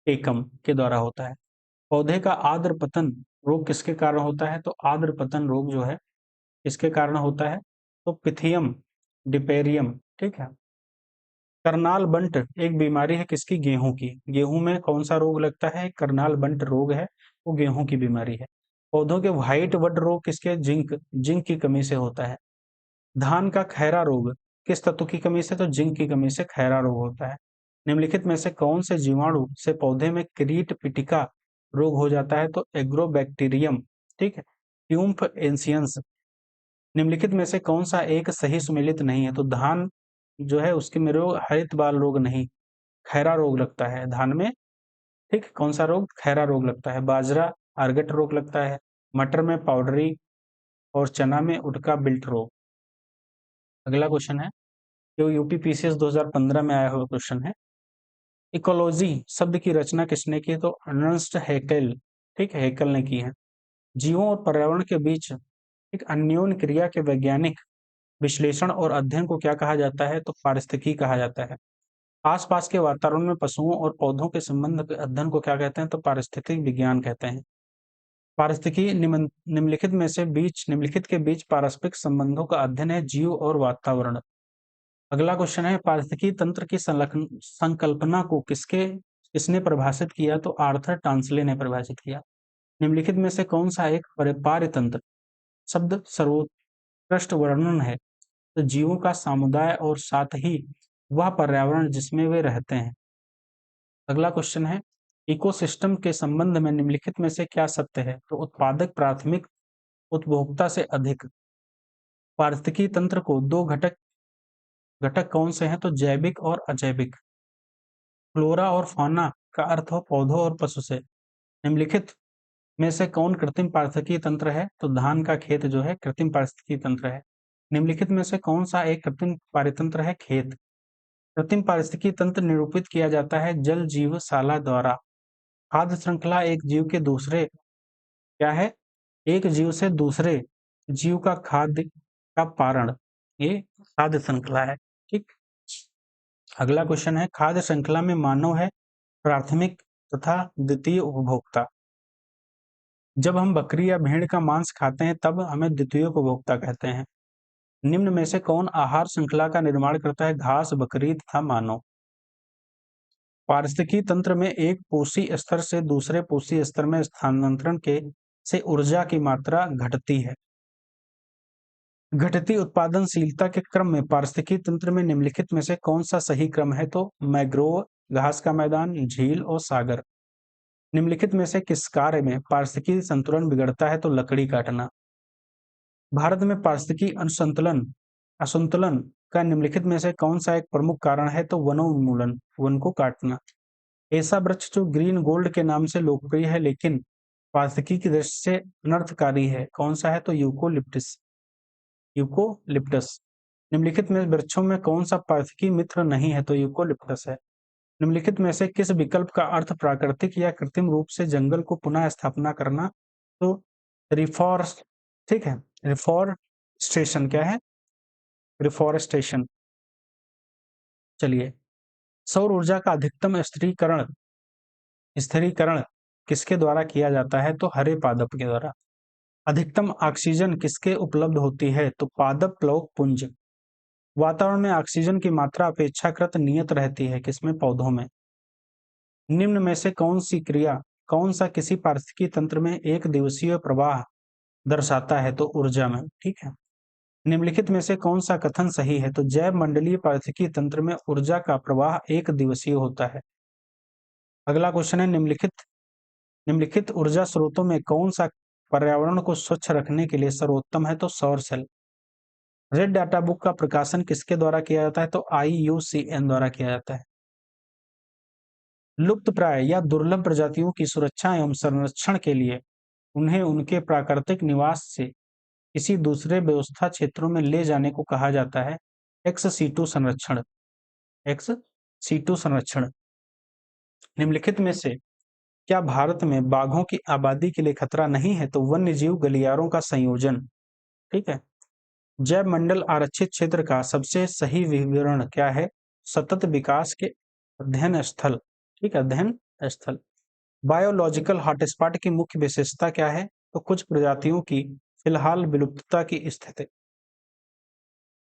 एकम के द्वारा होता है। पौधे का आर्द्र पतन रोग किसके कारण होता है? तो आर्द्र पतन रोग जो है इसके कारण होता है तो पिथियम डिपेरियम, ठीक है। करनाल बंट एक बीमारी है किसकी? गेहूं की। गेहूं में कौन सा रोग लगता है? करनाल बंट रोग है, वो गेहूं की बीमारी है। पौधों के व्हाइट वड रोग किसके? जिंक, जिंक की कमी से होता है। धान का खैरा रोग किस तत्व की कमी से? तो जिंक की कमी से खैरा रोग होता है। निम्नलिखित में से कौन से जीवाणु से पौधे में कीट पिटिका रोग हो जाता है? तो एग्रोबैक्टीरियम, ठीक है, ट्यूम्फ एंसियंस। निम्नलिखित में से कौन सा एक सही सुमेलित नहीं है? तो धान जो है उसके में रोग हरित बाल रोग नहीं, खैरा रोग लगता है धान में, ठीक। कौन सा रोग? खैरा रोग लगता है। बाजरा आर्गट रोग लगता है। मटर में पाउडरी और चना में उटका बिल्ट रोग। अगला क्वेश्चन है जो यूपी पीसीएस 2015 में आया हुआ क्वेश्चन है। इकोलॉजी शब्द की रचना किसने की? तो अर्नेस्ट हैकेल, ठीक है, हैकेल ने की है। जीवों और पर्यावरण के बीच एक अन्योन्य क्रिया के वैज्ञानिक विश्लेषण और अध्ययन को क्या कहा जाता है? तो पारिस्थितिकी कहा जाता है। आसपास के वातावरण में पशुओं और पौधों के संबंध के अध्ययन को क्या कहते हैं? तो पारिस्थितिक विज्ञान कहते हैं। पारिस्थितिकी निम्नलिखित के बीच पारस्परिक संबंधों का अध्ययन है जीव और वातावरण। अगला क्वेश्चन है पारिस्थितिकी तंत्र की संकल्पना को किसने परिभाषित किया? तो आर्थर टांसले ने परिभाषित किया। निम्नलिखित में से कौन सा एक परिपार्य तंत्र शब्द सर्वोत्कृष्ट वर्णन है? तो जीवों का समुदाय और साथ ही वह पर्यावरण जिसमें वे रहते हैं। अगला क्वेश्चन है इकोसिस्टम के संबंध में निम्नलिखित में से क्या सत्य है? तो उत्पादक प्राथमिक उपभोक्ता से अधिक। पारिस्थितिकी तंत्र को दो घटक कौन से हैं? तो जैविक और अजैविक। फ्लोरा और फौना का अर्थ हो पौधों और पशु से। निम्नलिखित में से कौन कृत्रिम पारिस्थितिकी तंत्र है? तो धान का खेत जो है कृत्रिम पारिस्थितिकी तंत्र है। निम्नलिखित में से कौन सा एक कृत्रिम पारितंत्र है? खेत। कृत्रिम पारिस्थितिकी तंत्र निरूपित किया जाता है जल जीवशाला द्वारा। खाद्य श्रृंखला एक जीव के दूसरे क्या है? एक जीव से दूसरे जीव का खाद्य का पारण, ये खाद्य श्रृंखला है, ठीक। अगला क्वेश्चन है खाद्य श्रृंखला में मानव है प्राथमिक तथा द्वितीय उपभोक्ता। जब हम बकरी या भेड़ का मांस खाते हैं तब हमें द्वितीय उपभोक्ता कहते हैं। निम्न में से कौन आहार श्रृंखला का निर्माण करता है? घास, बकरी तथा मानव। पारिस्थितिकी तंत्र में एक पोषी स्तर से दूसरे पोषी स्तर में स्थानांतरण के से ऊर्जा की मात्रा घटती है। घटती उत्पादनशीलता के क्रम में पारिस्थितिकी तंत्र में निम्नलिखित में से कौन सा सही क्रम है? तो मैंग्रोव घास का मैदान, झील और सागर। निम्नलिखित में से किस कार्य में पारिस्थितिकी संतुलन बिगड़ता है? तो लकड़ी काटना। भारत में पारिस्थितिकी असंतुलन का निम्नलिखित में से कौन सा एक प्रमुख कारण है? तो वनोन्मूलन, वन को काटना। ऐसा वृक्ष जो ग्रीन गोल्ड के नाम से लोकप्रिय है लेकिन पारिस्थितिकी की दृष्टि से अनर्थकारी है, कौन सा है? तो यूकोलिप्टिस, यूकोलिप्टस। निम्नलिखित में वृक्षों में कौन सा पारिस्थितिकी मित्र नहीं है? तो यूकोलिप्टस है। निम्नलिखित में से किस विकल्प का अर्थ प्राकृतिक या कृत्रिम रूप से जंगल को पुनः स्थापना करना? तो रिफॉरेस्ट, ठीक है, रिफॉरेस्टेशन। क्या है? रिफॉरेस्टेशन। चलिए, सौर ऊर्जा का अधिकतम स्थिरीकरण किसके द्वारा किया जाता है? तो हरे पादप के द्वारा। अधिकतम ऑक्सीजन किसके उपलब्ध होती है? तो पादप प्लवक पुंज। वातावरण में ऑक्सीजन की मात्रा अपेक्षाकृत नियत रहती है, किसमें? पौधों में। निम्न में से कौन सा किसी पारिस्थितिकी तंत्र में एक दिवसीय प्रवाह दर्शाता है? तो ऊर्जा में। ठीक है। निम्नलिखित में से कौन सा कथन सही है? तो जैव मंडलीय पारिस्थितिकी तंत्र में ऊर्जा का प्रवाह एक दिवसीय होता है। अगला क्वेश्चन है, निम्नलिखित ऊर्जा स्रोतों में कौन सा पर्यावरण को स्वच्छ रखने के लिए सर्वोत्तम है? तो सौर सेल। रेड डाटा बुक का प्रकाशन किसके द्वारा किया जाता है? तो IUCN द्वारा किया जाता है। लुप्त प्राय या दुर्लभ प्रजातियों की सुरक्षा एवं संरक्षण के लिए उन्हें उनके प्राकृतिक निवास से किसी दूसरे व्यवस्था क्षेत्रों में ले जाने को कहा जाता है एक्स सीटू संरक्षण। एक्स सीटू संरक्षण। निम्नलिखित में से क्या भारत में बाघों की आबादी के लिए खतरा नहीं है? तो वन्य जीव गलियारों का संयोजन। ठीक है। जैव मंडल आरक्षित क्षेत्र का सबसे सही विवरण क्या है? सतत विकास के अध्ययन स्थल। ठीक है, अध्ययन स्थल। बायोलॉजिकल हॉटस्पॉट की मुख्य विशेषता क्या है? तो कुछ प्रजातियों की फिलहाल विलुप्तता की स्थिति।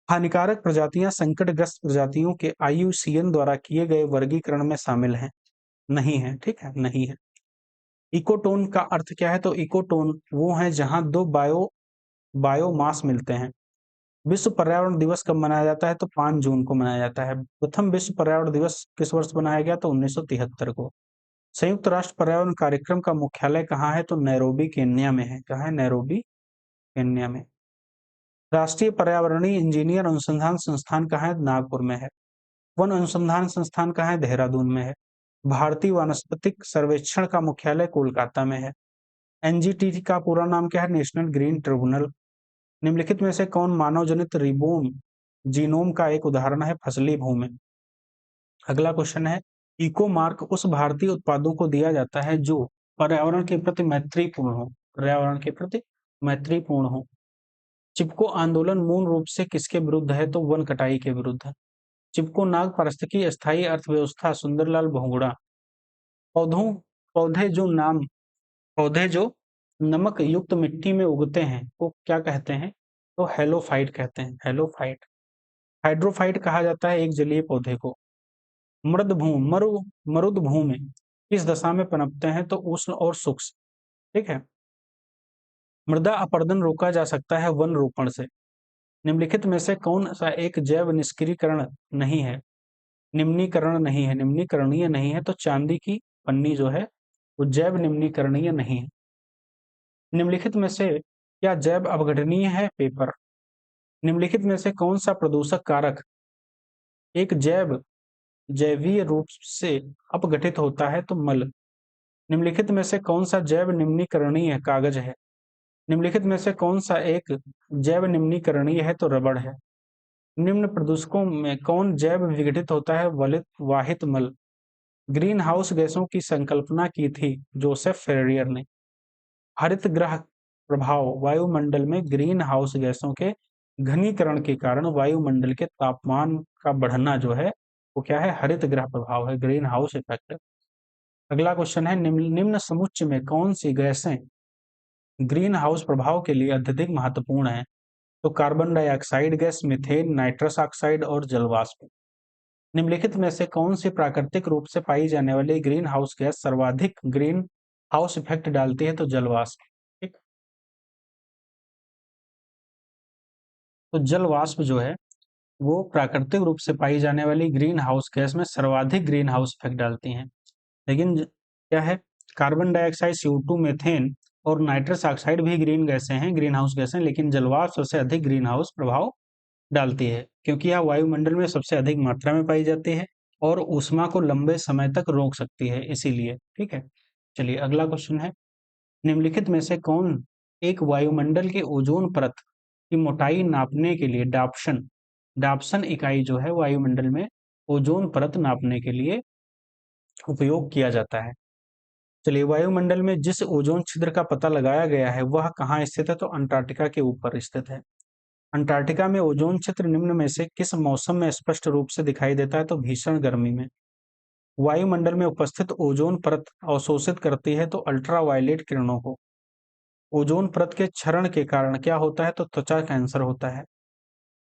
हानिकारक प्रजातियां संकटग्रस्त प्रजातियों के IUCN द्वारा किए गए वर्गीकरण में शामिल हैं? नहीं है। ठीक है, नहीं है। इकोटोन का अर्थ क्या है? तो इकोटोन वो है जहां दो बायोमास मिलते हैं। विश्व पर्यावरण दिवस कब मनाया जाता है? तो 5 जून को मनाया जाता है। प्रथम विश्व पर्यावरण दिवस किस वर्ष बनाया गया? तो 1973 को। संयुक्त राष्ट्र पर्यावरण कार्यक्रम का मुख्यालय कहाँ है? तो नैरोबी केन्या में है। कहाँ है? नैरोबी केन्या में। राष्ट्रीय पर्यावरणीय इंजीनियर अनुसंधान संस्थान कहाँ है? नागपुर में है। वन अनुसंधान संस्थान कहाँ है? देहरादून में है। भारतीय वानस्पतिक सर्वेक्षण का मुख्यालय कोलकाता में है। NGT का पूरा नाम क्या है? National green tribunal. निम्नलिखित में से कौन मानव जनित रिबोम जीनोम का एक उदाहरण है? फसली भूमि। अगला क्वेश्चन है, इको मार्क उस भारतीय उत्पादों को दिया जाता है जो पर्यावरण के प्रति मैत्रीपूर्ण हो। पर्यावरण के प्रति मैत्रीपूर्ण हो। चिपको आंदोलन मूल रूप से किसके विरुद्ध है? तो वन कटाई के विरुद्ध है। चिपको नाग पारिस्थितिकी स्थायी अर्थव्यवस्था, सुंदरलाल बहुगुणा। पौधों पौधे जो नमक युक्त मिट्टी में उगते हैं वो क्या कहते हैं? तो हेलोफाइट कहते हैं। हेलोफाइट। हाइड्रोफाइट कहा जाता है एक जलीय पौधे को। मरुद भूमि किस दशा में पनपते हैं? तो उष्ण और शुष्क। ठीक है। मृदा अपरदन रोका जा सकता है वन रोपण से। निम्नलिखित में से कौन सा एक जैव निष्क्रियकरण नहीं है? निम्नीकरणीय नहीं है। तो चांदी की पन्नी जो है वो जैव निम्नीकरणीय नहीं है। निम्नलिखित में से क्या जैव अपघटनीय है? पेपर। निम्नलिखित में से कौन सा प्रदूषक कारक एक जैवीय रूप से अपघटित होता है? तो मल। निम्नलिखित में से कौन सा जैव निम्नीकरणीय कागज है? निम्नलिखित में से कौन सा एक जैव निम्नीकरणीय है? तो रबड़ है। निम्न प्रदूषकों में कौन जैव विघटित होता है? वाहित मल। ग्रीन हाउस गैसों की संकल्पना की थी जोसेफ फेरेयर ने। हरित गृह प्रभाव वायुमंडल में ग्रीन हाउस गैसों के घनीकरण के कारण वायुमंडल के तापमान का बढ़ना जो है वो क्या है? हरित गृह प्रभाव है, ग्रीन हाउस इफेक्ट। अगला क्वेश्चन है, निम्न समुच्चय में कौन सी गैसें ग्रीन हाउस प्रभाव के लिए अत्यधिक महत्वपूर्ण है? तो carbon dioxide gas, methane, nitrous oxide और जलवाष्प। निम्नलिखित में से कौन सी प्राकृतिक रूप से पाई जाने वाली ग्रीन हाउस गैस सर्वाधिक ग्रीन हाउस इफेक्ट डालती है? तो जलवाष्प। ठीक। तो जलवाष्प जो है वो प्राकृतिक रूप से पाई जाने वाली ग्रीन हाउस गैस में सर्वाधिक ग्रीन हाउस इफेक्ट डालती हैं। लेकिन क्या है, कार्बन डाइऑक्साइड, CO2, मीथेन और नाइट्रस ऑक्साइड भी ग्रीन गैसें हैं, ग्रीन हाउस गैसें, लेकिन जलवाष्प सबसे अधिक ग्रीन हाउस प्रभाव डालती है, क्योंकि यह वायुमंडल में सबसे अधिक मात्रा में पाई जाती है और ऊष्मा को लंबे समय तक रोक सकती है, इसीलिए। ठीक है, चलिए अगला क्वेश्चन है, निम्नलिखित में से कौन एक वायुमंडल के ओजोन परत की मोटाई नापने के लिए डाप्शन डाप्सन इकाई जो है वायुमंडल में ओजोन परत नापने के लिए उपयोग किया जाता है। चलिए, वायुमंडल में जिस ओजोन छिद्र का पता लगाया गया है वह कहाँ स्थित है, तो अंटार्कटिका के ऊपर स्थित है। अंटार्कटिका में ओजोन क्षेत्र निम्न में से किस मौसम में स्पष्ट रूप से दिखाई देता है, तो भीषण गर्मी में। वायुमंडल में उपस्थित ओजोन परत अवशोषित करती है तो अल्ट्रावायलेट किरणों को। ओजोन परत के क्षरण के कारण क्या होता है, तो त्वचा कैंसर होता है।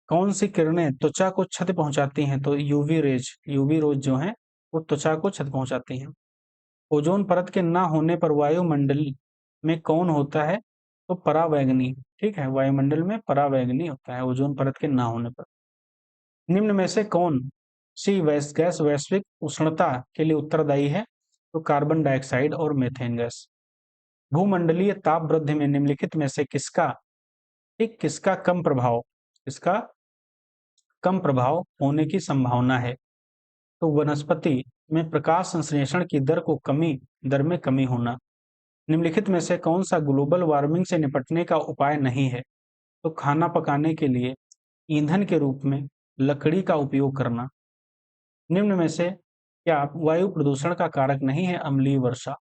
कौन सी किरणें त्वचा को क्षति पहुंचाती हैं, तो यूवी रोज जो हैं वो त्वचा को क्षति पहुंचाती हैं। ओजोन परत के ना होने पर वायुमंडल में कौन होता है, तो परावैंगनी। ठीक है, वायुमंडल में परावैंगनी होता है ओजोन परत के ना होने पर। निम्न में से कौन सी गैस वैश्विक उष्णता के लिए उत्तरदायी है, तो कार्बन डाइऑक्साइड और मीथेन गैस। भूमंडलीय ताप वृद्धि में निम्नलिखित में से किसका कम प्रभाव होने की संभावना है, तो वनस्पति में प्रकाश संश्लेषण की दर में कमी होना। निम्नलिखित में से कौन सा ग्लोबल वार्मिंग से निपटने का उपाय नहीं है, तो खाना पकाने के लिए ईंधन के रूप में लकड़ी का उपयोग करना। निम्न में से क्या वायु प्रदूषण का कारक नहीं है, अम्लीय वर्षा।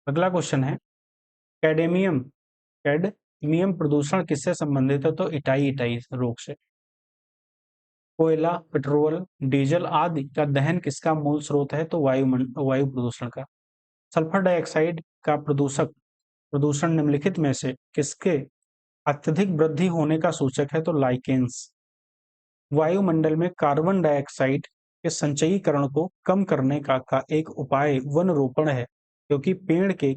अगला क्वेश्चन है, कैडमियम कैडमियम प्रदूषण किससे संबंधित है, तो इटाई रोग से। कोयला, पेट्रोल, डीजल आदि का दहन किसका मूल स्रोत है, तो वायु प्रदूषण का। सल्फर डाइऑक्साइड का प्रदूषण निम्नलिखित में से किसके अत्यधिक वृद्धि होने का सूचक है, तो लाइकेन्स। वायुमंडल में कार्बन डाइऑक्साइड के संचयीकरण को कम करने का एक उपाय वन रोपण है, क्योंकि पेड़ से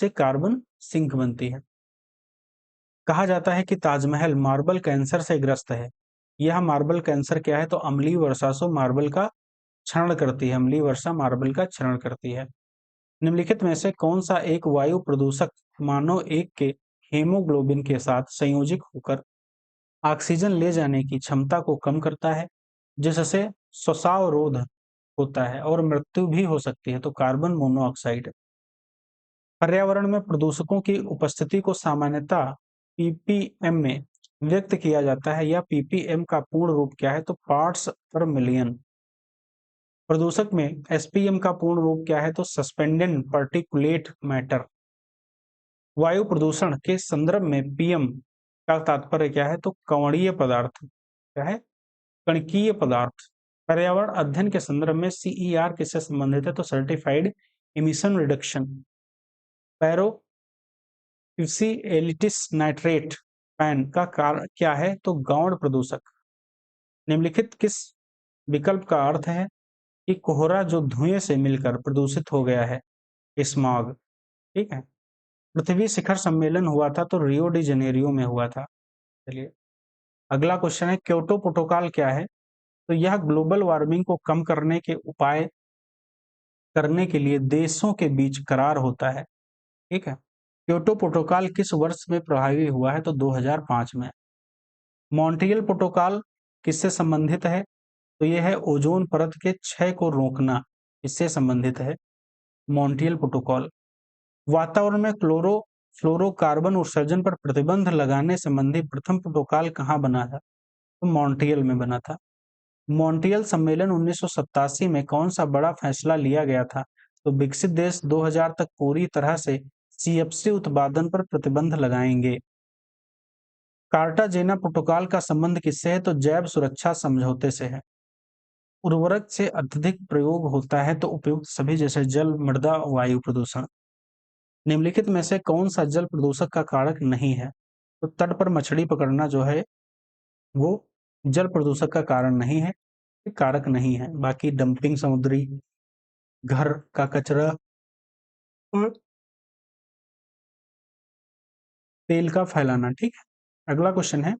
कार्बन सिंक बनती है। कहा जाता है कि ताजमहल मार्बल कैंसर से ग्रस्त है। यह मार्बल कैंसर क्या है, तो अम्लीय वर्षा से मार्बल का क्षरण करती है, अम्लीय वर्षा मार्बल का क्षरण करती है। निम्नलिखित में से कौन सा एक वायु प्रदूषक मानव एक के हेमोग्लोबिन के साथ संयोजित होकर ऑक्सीजन ले जाने की क्षमता को कम करता है, जिससे श्वासावरोध होता है और मृत्यु भी हो सकती है, तो कार्बन मोनोऑक्साइड। पर्यावरण में प्रदूषकों की उपस्थिति को सामान्यतः ppm में व्यक्त किया जाता है, या ppm का पूर्ण रूप क्या है, तो पार्ट्स पर मिलियन। प्रदूषक में SPM का पूर्ण रूप क्या है, तो सस्पेंडेड पार्टिकुलेट मैटर। वायु प्रदूषण के संदर्भ में PM का तात्पर्य क्या है, तो कणीय पदार्थ। क्या है, कणकीय पदार्थ। पर्यावरण अध्ययन के संदर्भ में CER किससे संबंधित है, तो सर्टिफाइड इमिशन रिडक्शन। पैरोक्सिलिटिस नाइट्रेट पैन का कारण क्या है, तो गौण प्रदूषक। निम्नलिखित किस विकल्प का अर्थ है कि कोहरा जो धुएं से मिलकर प्रदूषित हो गया है, स्मॉग। ठीक है, पृथ्वी शिखर सम्मेलन हुआ था, तो रियो डी जनेरियो में हुआ था। चलिए अगला क्वेश्चन है, क्योटो प्रोटोकॉल क्या है, तो यह ग्लोबल वार्मिंग को कम करने के उपाय करने के लिए देशों के बीच करार होता है। ठीक है, क्योटो प्रोटोकॉल किस वर्ष में प्रभावी हुआ है, तो 2005 में। मॉन्ट्रियल प्रोटोकॉल किससे संबंधित है, तो यह है ओजोन परत के क्षय को रोकना, इससे संबंधित है मॉन्ट्रियल प्रोटोकॉल। वातावरण में फ्लोरोकार्बन उत्सर्जन पर प्रतिबंध लगाने संबंधी प्रथम प्रोटोकॉल कहाँ बना था, तो मॉन्ट्रियल में बना था। मॉन्ट्रियल सम्मेलन 1987 में कौन सा बड़ा फैसला लिया गया था, तो विकसित देश 2000 तक पूरी तरह से CFC उत्पादन पर प्रतिबंध लगाएंगे। कार्टाजेना प्रोटोकॉल का संबंध किससे है, तो जैव सुरक्षा समझौते से है। उर्वरक से अत्यधिक प्रयोग होता है तो उपयुक्त सभी, जैसे जल, मृदा, वायु प्रदूषण। निम्नलिखित में से कौन सा जल प्रदूषक का कारक नहीं है, तो तट पर मछली पकड़ना जो है वो जल प्रदूषक का कारण नहीं है, कारक नहीं है। बाकी डंपिंग, समुद्री घर का कचरा और तेल का फैलाना। ठीक है, अगला क्वेश्चन है,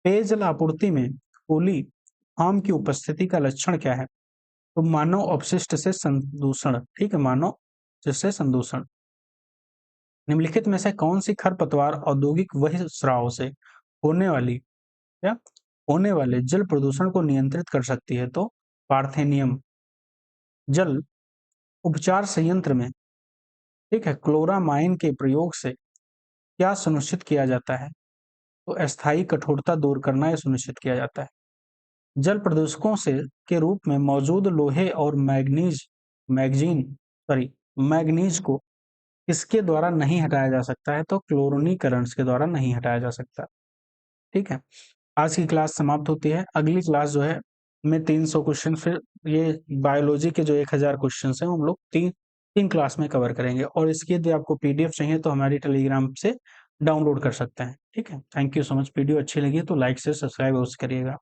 पेयजल आपूर्ति में कोलीफॉर्म की उपस्थिति का लक्षण क्या है? तो मानव अपशिष्ट से संदूषण, ठीक है, मानव अपशिष्ट से संदूषण। निम्नलिखित में से कौन सी खरपतवार औद्योगिक बहिर्स्राव से होने वाली या होने वाले जल प्रदूषण को नियंत्रित कर सकती है? तो पार्थेनियम। जल उपचार संयंत्र में, ठीक है, क्लोरामाइन के प्रयोग से क्या सुनिश्चित किया जाता है? तो अस्थायी कठोरता दूर करना यह सुनिश्चित किया जाता है। जल प्रदूषकों से के रूप में मौजूद लोहे और मैग्नीज को किसके द्वारा नहीं हटाया जा सकता है? तो क्लोरीनीकरण के द्वारा नहीं हटाया जा सकता। ठीक है, आज की क्लास समाप्त होती है। अगली क्लास जो है में 300 क्वेश्चन, फिर ये बायोलॉजी के जो 1000 क्वेश्चन हैं हम लोग तीन क्लास में कवर करेंगे। और इसकी यदि आपको पीडीएफ चाहिए तो हमारी टेलीग्राम से डाउनलोड कर सकते हैं। ठीक है, thank you so much. Video अच्छी लगी तो लाइक से सब्सक्राइब अवश्य करिएगा।